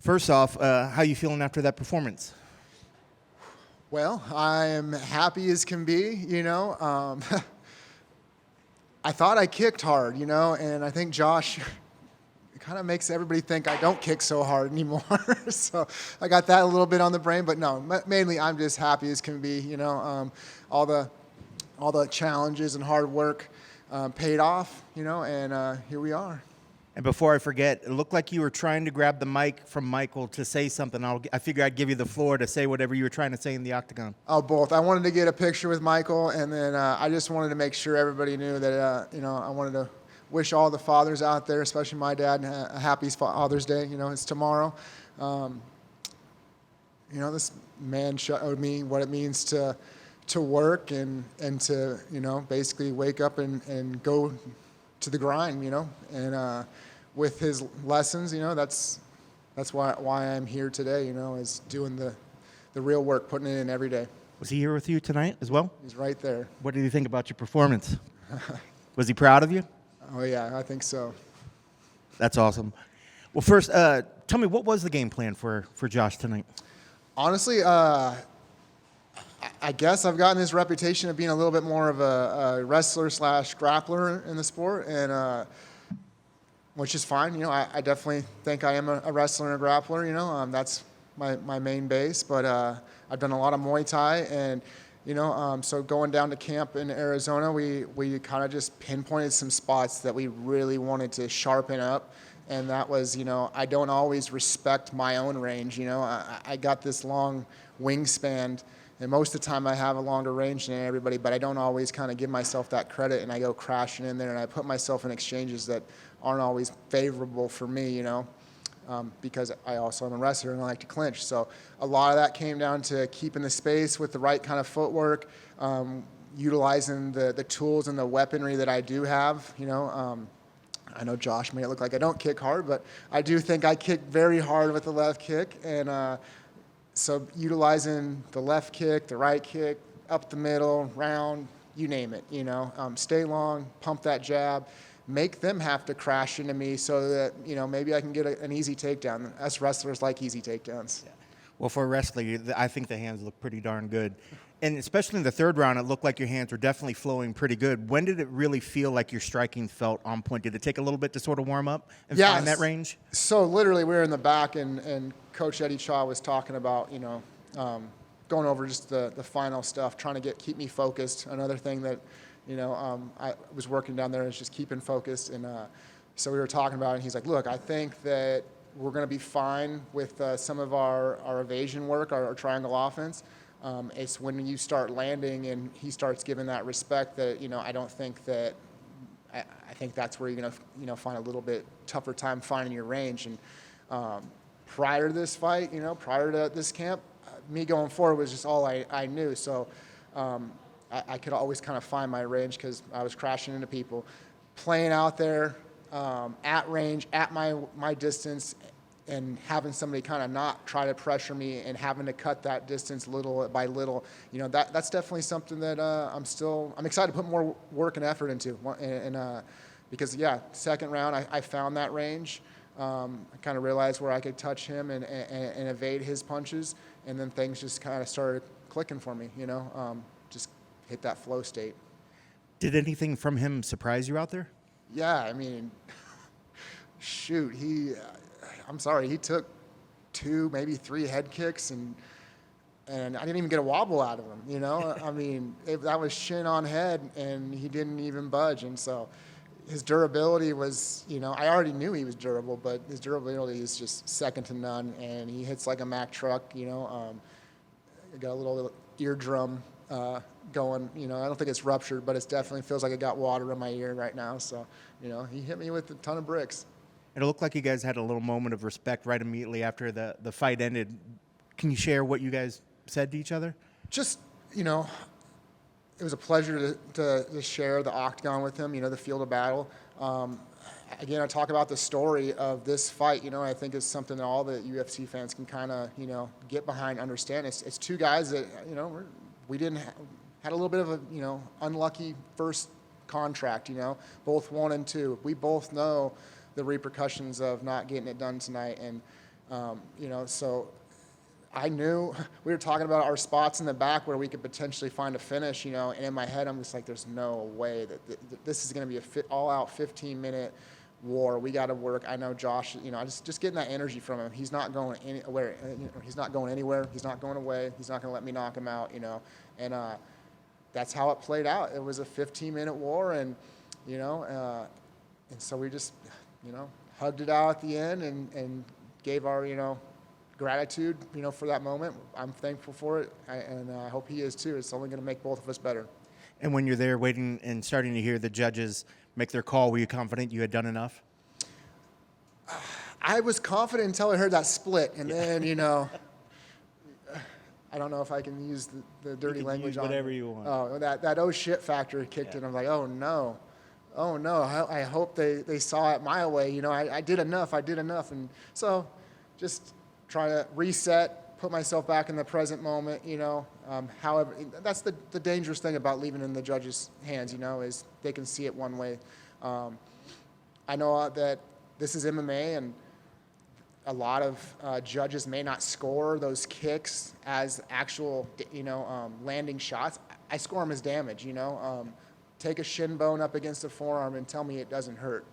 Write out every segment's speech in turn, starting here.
First off, how you feeling after that performance? Well, I am happy as can be, I thought I kicked hard, and I think Josh kind of makes everybody think I don't kick so hard anymore. So I got that a little bit on the brain, but no, mainly I'm just happy as can be, all the challenges and hard work paid off, and here we are. And before I forget, it looked like you were trying to grab the mic from Michael to say something. I figure I'd give you the floor to say whatever you were trying to say in the octagon. Oh, both. I wanted to get a picture with Michael, and then I just wanted to make sure everybody knew that, I wanted to wish all the fathers out there, especially my dad, a happy Father's Day. It's tomorrow. This man showed me what it means to work and to, basically wake up and go to the grind, and with his lessons, that's why I'm here today, is doing the real work, putting it in every day. Was he here with you tonight as well? He's right there. What did you think about your performance? Was he proud of you? Oh, yeah, I think so. That's awesome. Well, first, tell me, what was the game plan for Josh tonight? Honestly, I guess I've gotten this reputation of being a little bit more of a wrestler / grappler in the sport, and which is fine. I definitely think I am a wrestler and a grappler. That's my main base. But I've done a lot of Muay Thai, and so going down to camp in Arizona, we kind of just pinpointed some spots that we really wanted to sharpen up. And that was, I don't always respect my own range. I got this long wingspan. And most of the time I have a longer range than everybody, but I don't always kind of give myself that credit, and I go crashing in there, and I put myself in exchanges that aren't always favorable for me, because I also am a wrestler and I like to clinch. So a lot of that came down to keeping the space with the right kind of footwork, utilizing the tools and the weaponry that I do have, I know Josh may look like I don't kick hard, but I do think I kick very hard with the left kick, and so utilizing the left kick, the right kick, up the middle, round, you name it, stay long, pump that jab, make them have to crash into me so that, maybe I can get an easy takedown. Us wrestlers like easy takedowns. Yeah. Well, for a wrestler, I think the hands look pretty darn good. And especially in the third round, it looked like your hands were definitely flowing pretty good. When did it really feel like your striking felt on point? Did it take a little bit to sort of warm up and find that range? So literally we were in the back, and Coach Eddie Shaw was talking about, going over just the final stuff, trying to keep me focused. Another thing that, I was working down there is just keeping focused. And so we were talking about it, and he's like, look, I think that we're going to be fine with some of our evasion work, our triangle offense. It's when you start landing and he starts giving that respect that, I don't think that I think that's where you're going to, find a little bit tougher time finding your range. And prior to this fight, prior to this camp, me going forward was just all I knew. So I could always kind of find my range because I was crashing into people. Playing out there at range, at my distance, and having somebody kind of not try to pressure me and having to cut that distance little by little, that's definitely something that I'm excited to put more work and effort into. And because, second round, I found that range. I kind of realized where I could touch him and evade his punches, and then things just kind of started clicking for me, just hit that flow state. Did anything from him surprise you out there? Yeah, I mean, shoot, I'm sorry, he took 2, maybe 3 head kicks, and I didn't even get a wobble out of him, I mean, that was shin on head, and he didn't even budge. And so his durability was, I already knew he was durable, but his durability is just second to none, and he hits like a Mack truck, got a little eardrum going, I don't think it's ruptured, but it definitely feels like it got water in my ear right now. So, he hit me with a ton of bricks. It looked like you guys had a little moment of respect right immediately after the fight ended. Can you share what you guys said to each other? Just, it was a pleasure to share the octagon with him, the field of battle. Again, I talk about the story of this fight, I think it's something that all the UFC fans can kind of, get behind, understand. It's 2 guys that, we had a little bit of a, unlucky first contract, both 1 and 2. We both know the repercussions of not getting it done tonight, and So I knew we were talking about our spots in the back where we could potentially find a finish, and in my head I'm just like, there's no way that this is going to be all-out 15-minute war. We got to work. I know Josh, just getting that energy from him. He's not going anywhere. He's not going anywhere. He's not going away. He's not going to let me knock him out, and that's how it played out. It was a 15-minute war, and so we just, hugged it out at the end and gave our, gratitude, for that moment. I'm thankful for it, and I hope he is too. It's only going to make both of us better. And when you're there waiting and starting to hear the judges make their call, were you confident you had done enough? I was confident until I heard that split, and then, I don't know if I can use the dirty language use whatever you want. Oh, that oh shit factor kicked in. I'm like, oh no. I hope they saw it my way. I did enough. And so just try to reset, put myself back in the present moment, however, that's the dangerous thing about leaving in the judges' hands, is they can see it one way. I know that this is MMA, and a lot of judges may not score those kicks as actual, landing shots. I score them as damage, take a shin bone up against a forearm and tell me it doesn't hurt,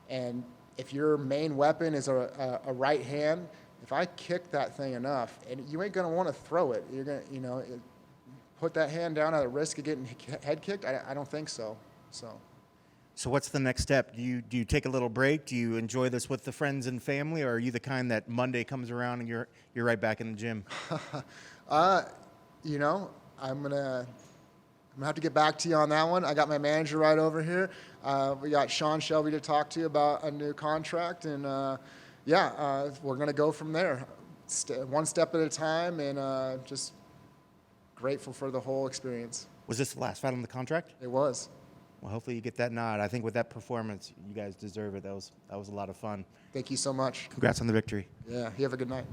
and if your main weapon is a right hand, if I kick that thing enough, and you ain't gonna want to throw it, you're gonna, put that hand down at the risk of getting head kicked. I don't think so. So what's the next step? Do you take a little break? Do you enjoy this with the friends and family, or are you the kind that Monday comes around and you're right back in the gym? I'm gonna have to get back to you on that one. I got my manager right over here. We got Sean Shelby to talk to about a new contract, and we're gonna go from there, one step at a time, and just grateful for the whole experience. Was this the last fight on the contract? It was. Well, hopefully you get that nod. I think with that performance, you guys deserve it. That was a lot of fun. Thank you so much. Congrats on the victory. Yeah, you have a good night.